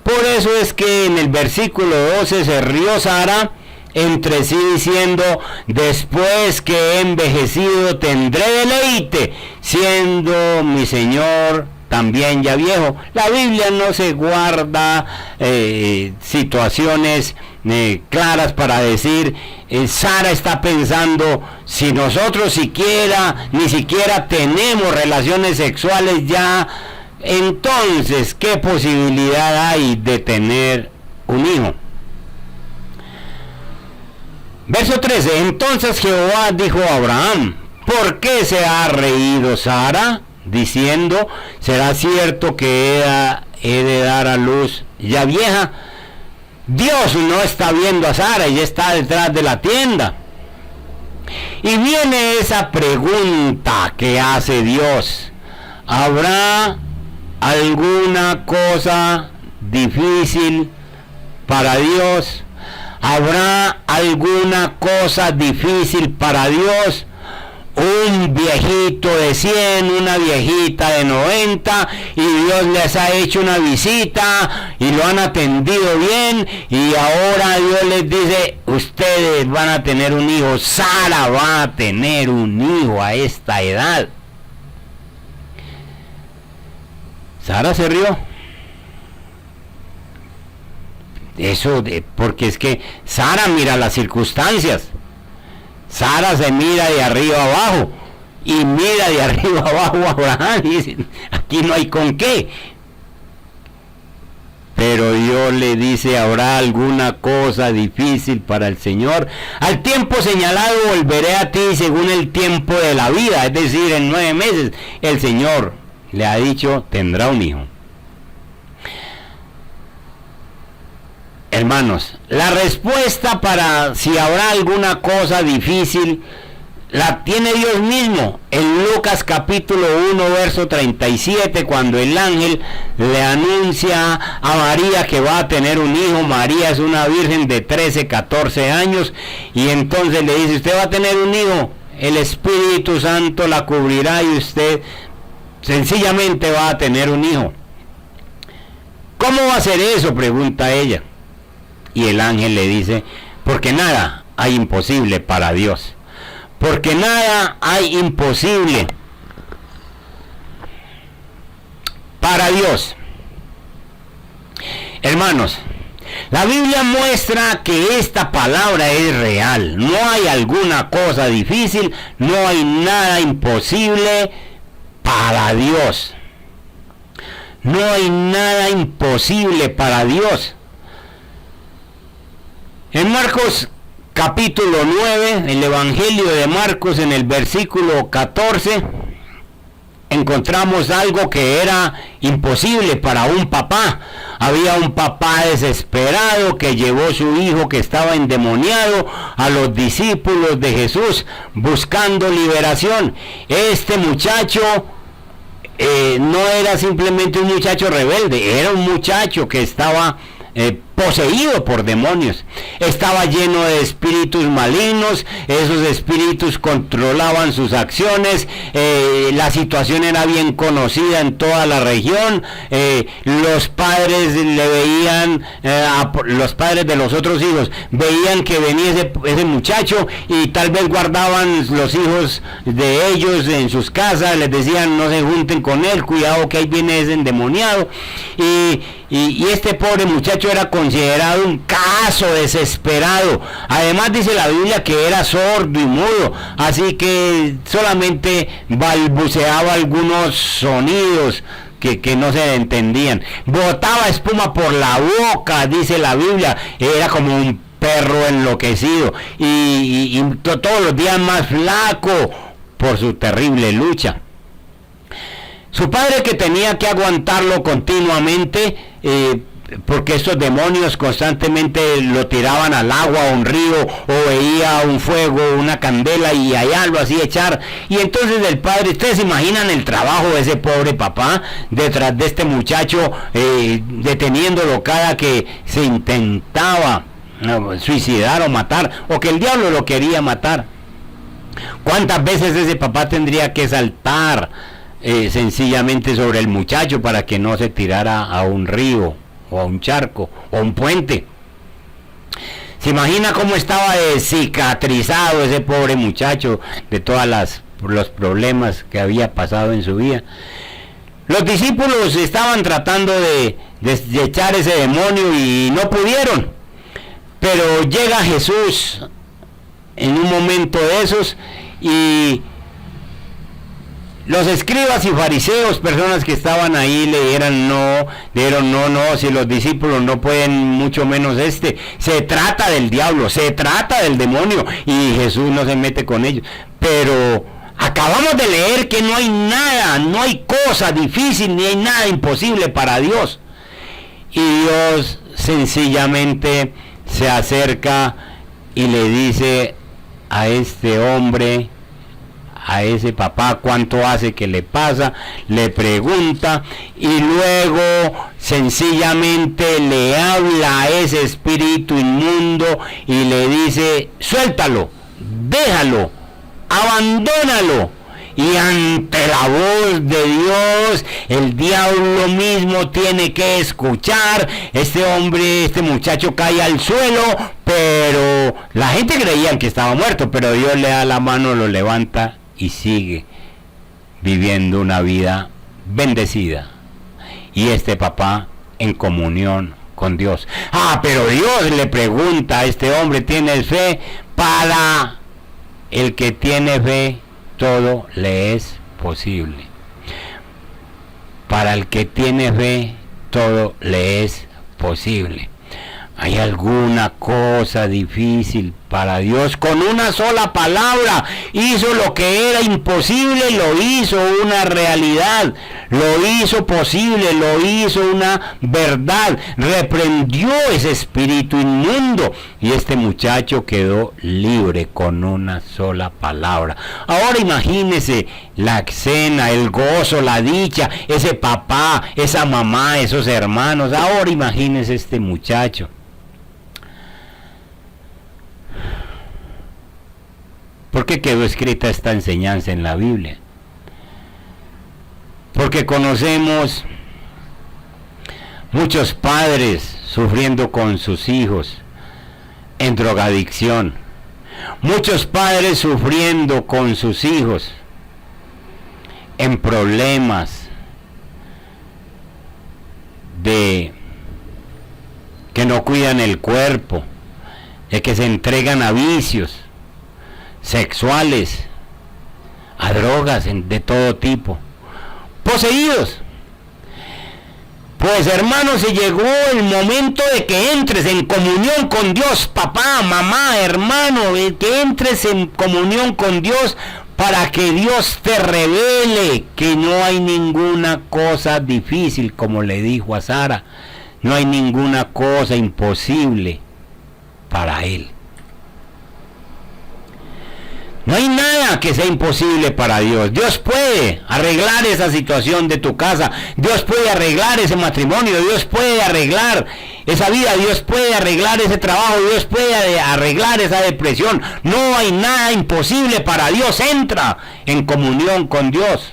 Por eso es que en el versículo 12 se rió Sara entre sí diciendo: después que he envejecido tendré deleite, siendo mi Señor también ya viejo. La Biblia no se guarda situaciones claras para decir, Sara está pensando, si nosotros ni siquiera tenemos relaciones sexuales ya, entonces ¿qué posibilidad hay de tener un hijo? Verso 13: entonces Jehová dijo a Abraham: ¿por qué se ha reído Sara? Diciendo: ¿será cierto que he de dar a luz ya vieja? Dios no está viendo a Sara, ella está detrás de la tienda. Y viene esa pregunta que hace Dios: ¿habrá alguna cosa difícil para Dios? ¿Habrá alguna cosa difícil para Dios? Un viejito de 100, una viejita de 90, y Dios les ha hecho una visita y lo han atendido bien, y ahora Dios les dice: ustedes van a tener un hijo. Sara va a tener un hijo a esta edad. Sara se rió. Porque es que Sara mira las circunstancias. Sara se mira de arriba abajo, y mira de arriba abajo a Abraham y dice: aquí no hay con qué. Pero Dios le dice, ¿habrá alguna cosa difícil para el Señor? Al tiempo señalado volveré a ti según el tiempo de la vida, es decir, en 9 meses. El Señor le ha dicho, tendrá un hijo. Hermanos, la respuesta para si habrá alguna cosa difícil la tiene Dios mismo en Lucas capítulo 1 verso 37, cuando el ángel le anuncia a María que va a tener un hijo. María es una virgen de 13, 14 años y entonces le dice, usted va a tener un hijo, el Espíritu Santo la cubrirá y usted sencillamente va a tener un hijo. ¿Cómo va a ser eso?, pregunta ella. Y el ángel le dice, porque nada hay imposible para Dios. Porque nada hay imposible para Dios. Hermanos, la Biblia muestra que esta palabra es real. No hay alguna cosa difícil, no hay nada imposible para Dios. No hay nada imposible para Dios. En Marcos capítulo 9, el Evangelio de Marcos, en el versículo 14, encontramos algo que era imposible para un papá. Había un papá desesperado que llevó su hijo que estaba endemoniado a los discípulos de Jesús buscando liberación. Este muchacho no era simplemente un muchacho rebelde, era un muchacho que estaba poseído por demonios, estaba lleno de espíritus malignos. Esos espíritus controlaban sus acciones. La situación era bien conocida en toda la región. Los padres le veían, los padres de los otros hijos veían que venía ese muchacho y tal vez guardaban los hijos de ellos en sus casas, les decían no se junten con él, cuidado que ahí viene ese endemoniado. Y este pobre muchacho era considerado un caso desesperado. Además dice la Biblia que era sordo y mudo, así que solamente balbuceaba algunos sonidos que no se entendían. Botaba espuma por la boca, dice la Biblia. Era como un perro enloquecido y todos los días más flaco por su terrible lucha. Su padre, que tenía que aguantarlo continuamente, porque estos demonios constantemente lo tiraban al agua, a un río, o veía un fuego, una candela, y allá lo hacía echar. Y entonces el padre, ustedes se imaginan el trabajo de ese pobre papá detrás de este muchacho, deteniéndolo cada que se intentaba suicidar o matar, o que el diablo lo quería matar. ¿Cuántas veces ese papá tendría que saltar sencillamente sobre el muchacho para que no se tirara a un río o a un charco o a un puente? ¿Se imagina cómo estaba cicatrizado ese pobre muchacho de todos los problemas que había pasado en su vida? Los discípulos estaban tratando de echar ese demonio y no pudieron, pero llega Jesús en un momento de esos y los escribas y fariseos, personas que estaban ahí, le dijeron no, si los discípulos no pueden, mucho menos se trata del diablo, se trata del demonio, y Jesús no se mete con ellos. Pero acabamos de leer que no hay nada, no hay cosa difícil, ni hay nada imposible para Dios. Y Dios sencillamente se acerca y le dice a este hombre, a ese papá, cuánto hace que le pasa, le pregunta, y luego sencillamente le habla a ese espíritu inmundo y le dice, suéltalo, déjalo, abandónalo. Y ante la voz de Dios, el diablo mismo tiene que escuchar. Este hombre, este muchacho cae al suelo, pero la gente creía que estaba muerto, pero Dios le da la mano, lo levanta y sigue viviendo una vida bendecida. Y este papá en comunión con Dios. Pero Dios le pregunta a este hombre, ¿tienes fe? Para el que tiene fe, todo le es posible. Para el que tiene fe, todo le es imposible. ¿Hay alguna cosa difícil para Dios? Con una sola palabra hizo lo que era imposible, lo hizo una realidad, lo hizo posible, lo hizo una verdad, reprendió ese espíritu inmundo y este muchacho quedó libre con una sola palabra. Ahora imagínese la escena, el gozo, la dicha, ese papá, esa mamá, esos hermanos. Ahora imagínese este muchacho. ¿Por qué quedó escrita esta enseñanza en la Biblia? Porque conocemos muchos padres sufriendo con sus hijos en drogadicción, muchos padres sufriendo con sus hijos en problemas de que no cuidan el cuerpo, de que se entregan a vicios sexuales, a drogas de todo tipo, poseídos. Pues hermanos, se llegó el momento de que entres en comunión con Dios, papá, mamá, hermano, que entres en comunión con Dios para que Dios te revele que no hay ninguna cosa difícil, como le dijo a Sara, no hay ninguna cosa imposible para Él. No hay nada que sea imposible para Dios. Dios puede arreglar esa situación de tu casa. Dios puede arreglar ese matrimonio. Dios puede arreglar esa vida. Dios puede arreglar ese trabajo. Dios puede arreglar esa depresión. No hay nada imposible para Dios. Entra en comunión con Dios.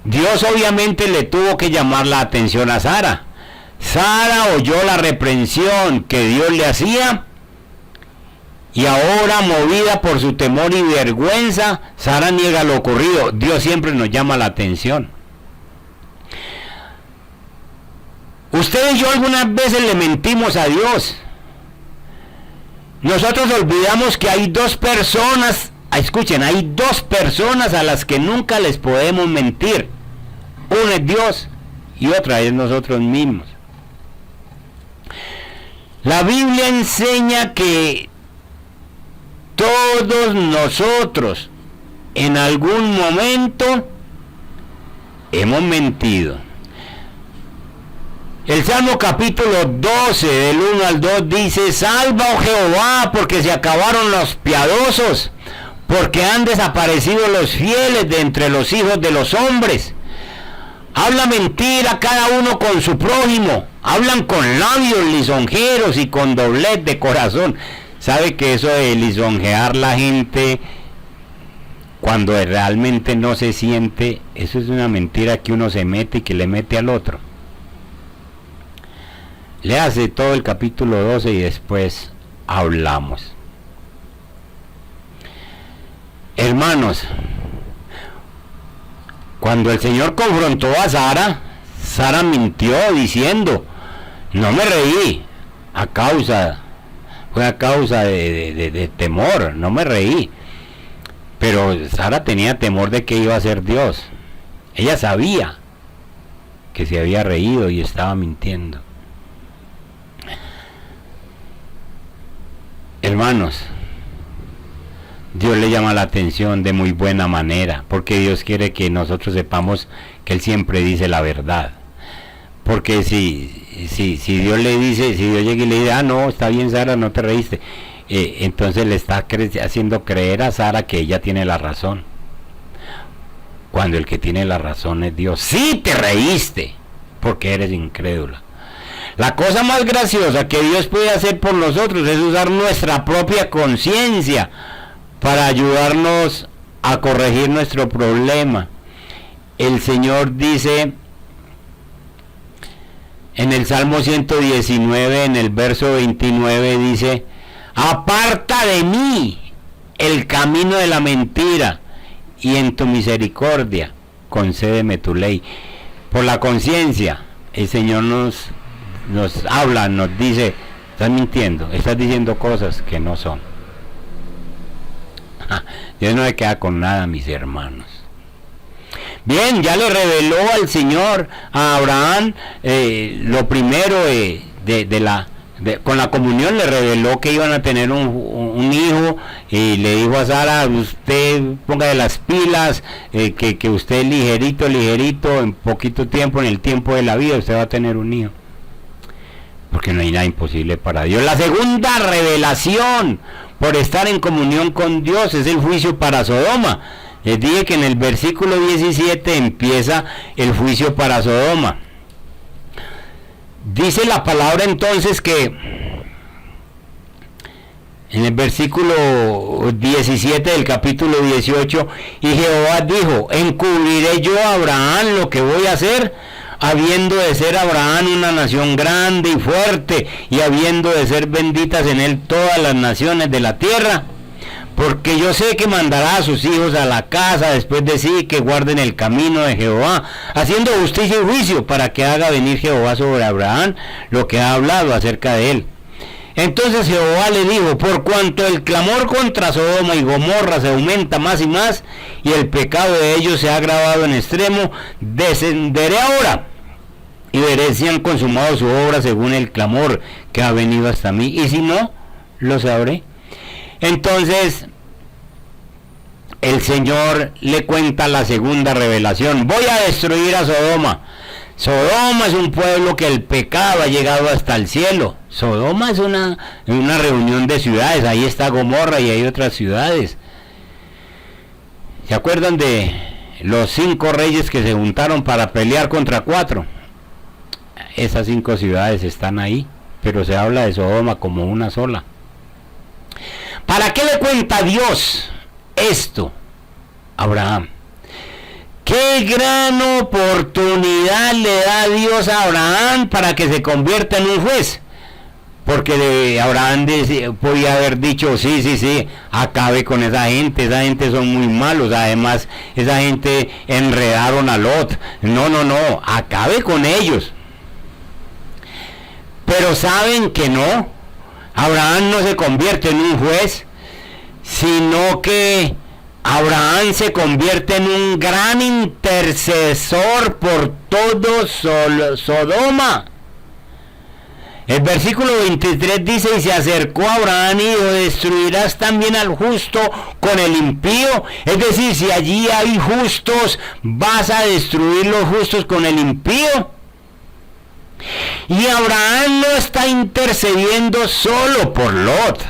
Dios obviamente le tuvo que llamar la atención a Sara. Sara oyó la reprensión que Dios le hacía. Y ahora, movida por su temor y vergüenza, Sara niega lo ocurrido. Dios siempre nos llama la atención. Usted y yo algunas veces le mentimos a Dios. Nosotros olvidamos que hay dos personas, escuchen, hay dos personas a las que nunca les podemos mentir. Una es Dios y otra es nosotros mismos. La Biblia enseña que todos nosotros en algún momento hemos mentido. El Salmo capítulo 12 del 1 al 2 dice: salva, oh Jehová, porque se acabaron los piadosos, porque han desaparecido los fieles de entre los hijos de los hombres. Habla mentira cada uno con su prójimo, hablan con labios lisonjeros y con doblez de corazón. ¿Sabe que eso de lisonjear la gente cuando realmente no se siente, eso es una mentira que uno se mete y que le mete al otro? Le hace todo el capítulo 12 y después hablamos. Hermanos, cuando el Señor confrontó a Sara, Sara mintió diciendo: no me reí, fue a causa de temor, no me reí. Pero Sara tenía temor de que iba a ser Dios. Ella sabía que se había reído y estaba mintiendo. Hermanos, Dios le llama la atención de muy buena manera, porque Dios quiere que nosotros sepamos que Él siempre dice la verdad. Porque si Dios le dice, si Dios llega y le dice: ah, no, está bien, Sara, no te reíste, entonces le está haciendo creer a Sara que ella tiene la razón, cuando el que tiene la razón es Dios. Sí te reíste, porque eres incrédula. La cosa más graciosa que Dios puede hacer por nosotros es usar nuestra propia conciencia para ayudarnos a corregir nuestro problema. El Señor dice en el Salmo 119, en el verso 29, dice: aparta de mí el camino de la mentira, y en tu misericordia concédeme tu ley. Por la conciencia, el Señor nos habla, nos dice: estás mintiendo, estás diciendo cosas que no son. Dios no se queda con nada, mis hermanos. Bien, ya le reveló al Señor a Abraham lo primero con la comunión le reveló que iban a tener un hijo, y le dijo a Sara: usted ponga de las pilas, que usted ligerito, en poquito tiempo, en el tiempo de la vida, usted va a tener un hijo. Porque no hay nada imposible para Dios. La segunda revelación por estar en comunión con Dios es el juicio para Sodoma. Les dije que en el versículo 17 empieza el juicio para Sodoma. Dice la palabra entonces que en el versículo 17 del capítulo 18: y Jehová dijo: encubriré yo a Abraham lo que voy a hacer, habiendo de ser Abraham una nación grande y fuerte, y habiendo de ser benditas en él todas las naciones de la tierra. Porque yo sé que mandará a sus hijos a la casa después de sí, que guarden el camino de Jehová, haciendo justicia y juicio, para que haga venir Jehová sobre Abraham lo que ha hablado acerca de él. Entonces Jehová le dijo: por cuanto el clamor contra Sodoma y Gomorra se aumenta más y más, y el pecado de ellos se ha agravado en extremo, descenderé ahora y veré si han consumado su obra según el clamor que ha venido hasta mí, y si no, lo sabré. Entonces el Señor le cuenta la segunda revelación: voy a destruir a Sodoma. Sodoma es un pueblo que el pecado ha llegado hasta el cielo. Sodoma es una reunión de ciudades. Ahí está Gomorra y hay otras ciudades. ¿Se acuerdan de los 5 reyes que se juntaron para pelear contra 4? Esas 5 ciudades están ahí, pero se habla de Sodoma como una sola. ¿Para qué le cuenta Dios esto a Abraham? ¡Qué gran oportunidad le da Dios a Abraham para que se convierta en un juez! Porque Abraham podía haber dicho: sí, acabe con esa gente son muy malos, además esa gente enredaron a Lot. No, acabe con ellos. Pero saben que no. Abraham no se convierte en un juez, sino que Abraham se convierte en un gran intercesor por todo Sodoma. El versículo 23 dice: y se acercó a Abraham y dijo: ¿destruirás también al justo con el impío? Es decir, si allí hay justos, ¿vas a destruir los justos con el impío? Y Abraham no está intercediendo solo por Lot.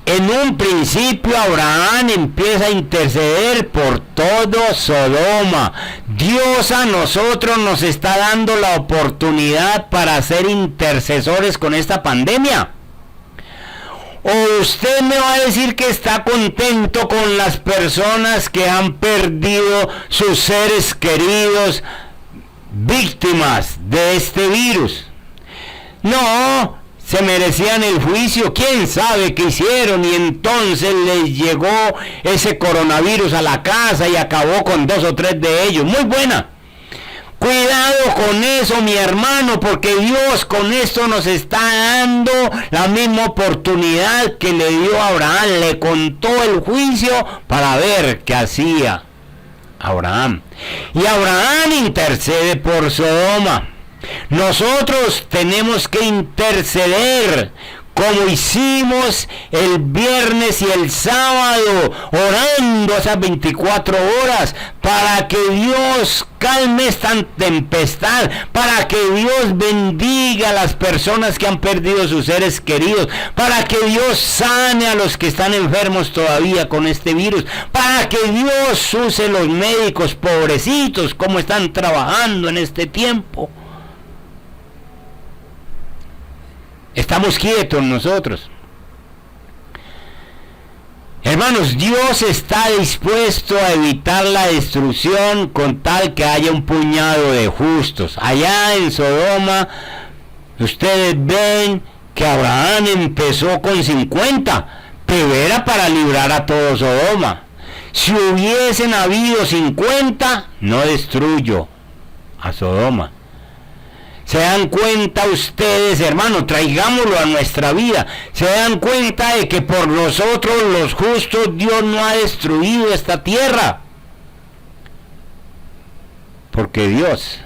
En un principio Abraham empieza a interceder por todo Sodoma. Dios a nosotros nos está dando la oportunidad para ser intercesores con esta pandemia. ¿O usted me va a decir que está contento con las personas que han perdido sus seres queridos, víctimas de este virus? No, se merecían el juicio. ¿Quién sabe qué hicieron? Y entonces les llegó ese coronavirus a la casa y acabó con 2 o 3 de ellos. Muy buena. Cuidado con eso, mi hermano, porque Dios con esto nos está dando la misma oportunidad que le dio a Abraham. Le contó el juicio para ver qué hacía Abraham. Y Abraham intercede por Sodoma. Nosotros tenemos que interceder como hicimos el viernes y el sábado, orando esas 24 horas para que Dios calme esta tempestad, para que Dios bendiga a las personas que han perdido sus seres queridos, para que Dios sane a los que están enfermos todavía con este virus, para que Dios use los médicos pobrecitos como están trabajando en este tiempo. Estamos quietos nosotros. Hermanos, Dios está dispuesto a evitar la destrucción con tal que haya un puñado de justos. Allá en Sodoma, ustedes ven que Abraham empezó con 50, pero era para librar a todo Sodoma. Si hubiesen habido 50, no destruyo a Sodoma. ¿Se dan cuenta ustedes, hermanos? Traigámoslo a nuestra vida. ¿Se dan cuenta de que por nosotros los justos Dios no ha destruido esta tierra? porque Dios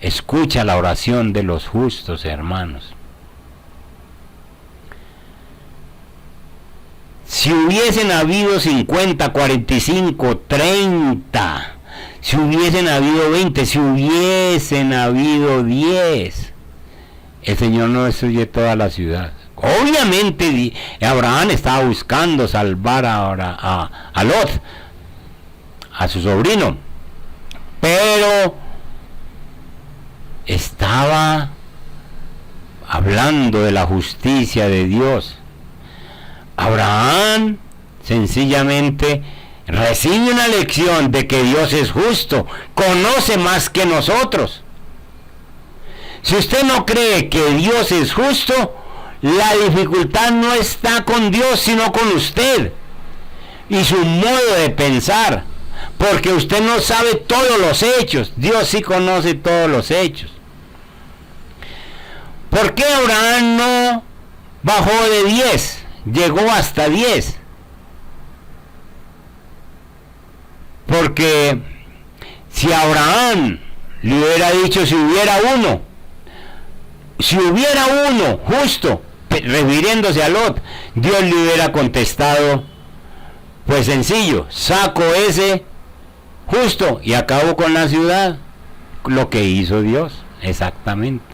escucha la oración de los justos, hermanos. Si hubiesen habido 50, 45, 30, si hubiesen habido 20, si hubiesen habido 10, el Señor no destruye toda la ciudad. Obviamente Abraham estaba buscando salvar a Lot, a su sobrino, pero estaba hablando de la justicia de Dios. Abraham sencillamente recibe una lección de que Dios es justo, conoce más que nosotros. Si usted no cree que Dios es justo, la dificultad no está con Dios, sino con usted y su modo de pensar, porque usted no sabe todos los hechos. Dios sí conoce todos los hechos. ¿Por qué Abraham no bajó de 10? Llegó hasta 10. Porque si Abraham le hubiera dicho, si hubiera uno justo, refiriéndose a Lot, Dios le hubiera contestado, pues sencillo, saco ese justo y acabo con la ciudad. Lo que hizo Dios, exactamente.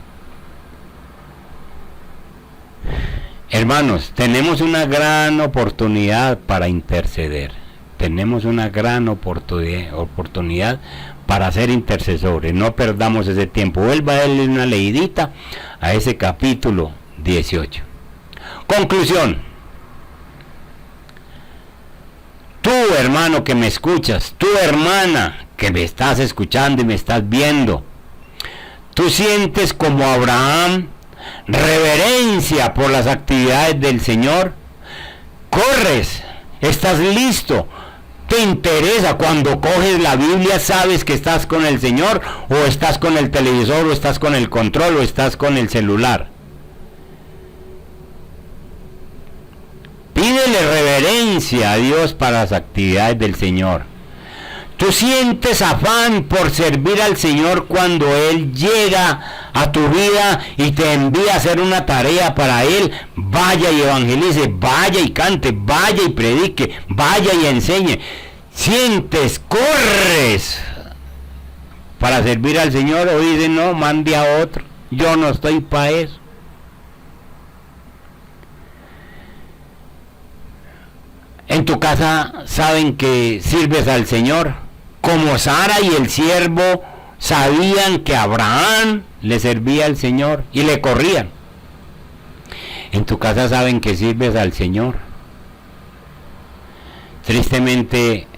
Hermanos, tenemos una gran oportunidad para interceder. Tenemos una gran oportunidad para ser intercesores. No perdamos ese tiempo. Vuelva a darle una leidita a ese capítulo 18. Conclusión. Tú, hermano que me escuchas, tú, hermana que me estás escuchando y me estás viendo, tú sientes como Abraham reverencia por las actividades del Señor, corres, estás listo, te interesa. Cuando coges la Biblia sabes que estás con el Señor, o estás con el televisor, o estás con el control, o estás con el celular. Pídele reverencia a Dios para las actividades del Señor. Tú sientes afán por servir al Señor cuando Él llega a tu vida y te envía a hacer una tarea para Él. Vaya y evangelice, vaya y cante, vaya y predique, vaya y enseñe. Sientes, corres para servir al Señor, o dices, no, mande a otro, yo no estoy para eso. En tu casa saben que sirves al Señor, como Sara y el siervo sabían que Abraham le servía al Señor y le corrían. En tu casa saben que sirves al Señor. Tristemente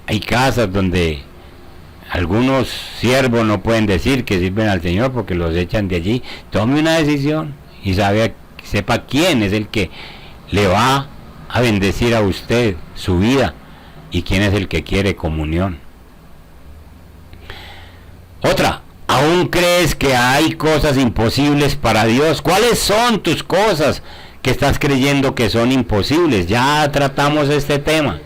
hay casas donde algunos siervos no pueden decir que sirven al Señor porque los echan de allí. Tome una decisión y sepa quién es el que le va a bendecir a usted su vida y quién es el que quiere comunión. Otra, ¿aún crees que hay cosas imposibles para Dios? ¿Cuáles son tus cosas que estás creyendo que son imposibles? Ya tratamos este tema.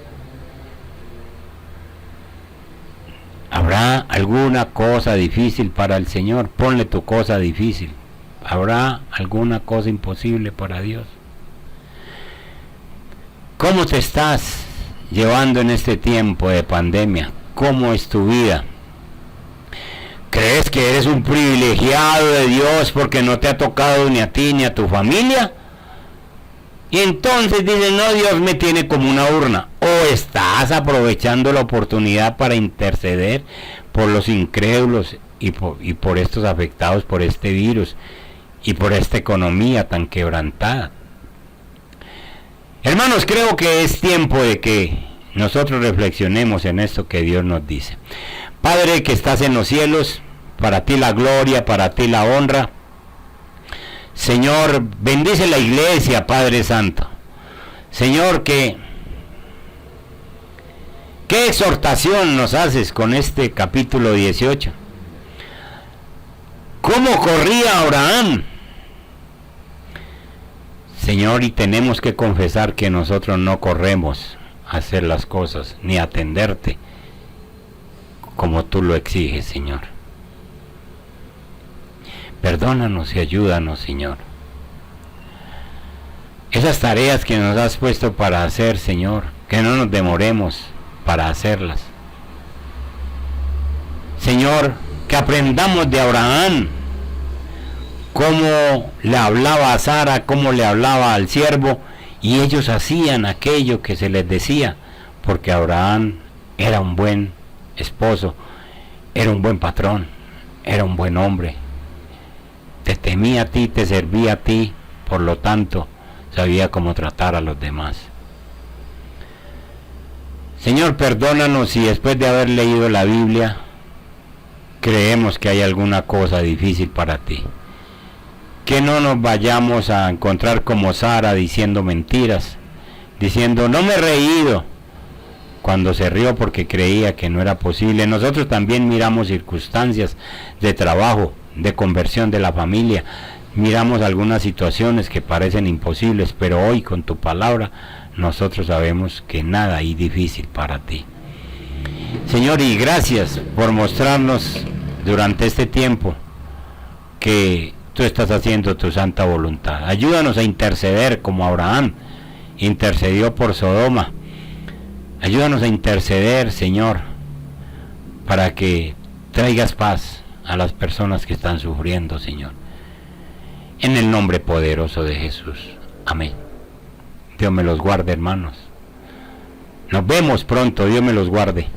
¿Habrá alguna cosa difícil para el Señor? Ponle tu cosa difícil. ¿Habrá alguna cosa imposible para Dios? ¿Cómo te estás llevando en este tiempo de pandemia? ¿Cómo es tu vida? ¿Crees que eres un privilegiado de Dios porque no te ha tocado ni a ti ni a tu familia? Y entonces dices, no, Dios me tiene como una urna. ¿O estás aprovechando la oportunidad para interceder por los incrédulos y por estos afectados por este virus y por esta economía tan quebrantada? Hermanos, creo que es tiempo de que nosotros reflexionemos en esto que Dios nos dice. Padre que estás en los cielos, para ti la gloria, para ti la honra. Señor, bendice la iglesia, Padre Santo. Señor, ¿qué exhortación nos haces con este capítulo 18? ¿Cómo corría Abraham? Señor, y tenemos que confesar que nosotros no corremos a hacer las cosas, ni a atenderte como tú lo exiges, Señor. Perdónanos y ayúdanos, Señor. Esas tareas que nos has puesto para hacer, Señor, que no nos demoremos para hacerlas. Señor, que aprendamos de Abraham cómo le hablaba a Sara, cómo le hablaba al siervo, y ellos hacían aquello que se les decía, porque Abraham era un buen esposo, era un buen patrón, era un buen hombre. Te temía a ti, te servía a ti, por lo tanto, sabía cómo tratar a los demás. Señor, perdónanos si después de haber leído la Biblia, creemos que hay alguna cosa difícil para ti. Que no nos vayamos a encontrar como Sara diciendo mentiras, diciendo no me he reído, cuando se rió porque creía que no era posible. Nosotros también miramos circunstancias de trabajo, de conversión de la familia, miramos algunas situaciones que parecen imposibles, pero hoy con tu palabra nosotros sabemos que nada hay difícil para ti. Señor, y gracias por mostrarnos durante este tiempo que tú estás haciendo tu santa voluntad. Ayúdanos a interceder como Abraham intercedió por Sodoma. Ayúdanos a interceder, Señor, para que traigas paz a las personas que están sufriendo, Señor. En el nombre poderoso de Jesús. Amén. Dios me los guarde, hermanos. Nos vemos pronto. Dios me los guarde.